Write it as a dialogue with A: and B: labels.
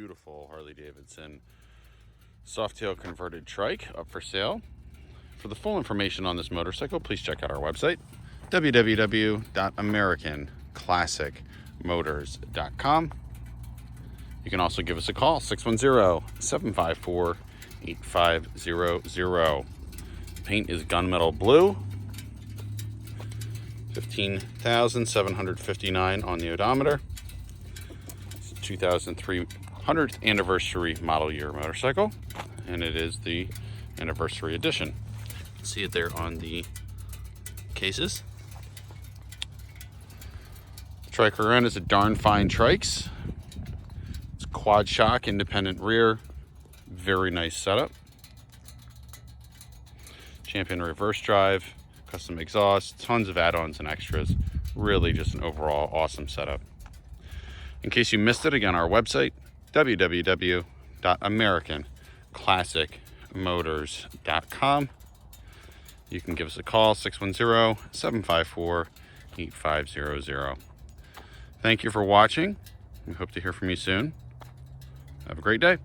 A: beautiful Harley-Davidson Softail converted trike up for sale. For the full information on this motorcycle, please check out our website, www.americanclassicmotors.com. You can also give us a call, 610-754-8500. Paint is gunmetal blue, 15,759 on the odometer. It's a 2003 100th anniversary model year motorcycle, and it is the anniversary edition. See it there on the cases. The trike rear end is a darn fine trikes. It's quad shock, independent rear, very nice setup. Champion reverse drive, custom exhaust, tons of add-ons and extras. Really just an overall awesome setup. In case you missed it, again, our website, www.americanclassicmotors.com. You can give us a call, 610-754-8500. Thank you for watching. We hope to hear from you soon. Have a great day.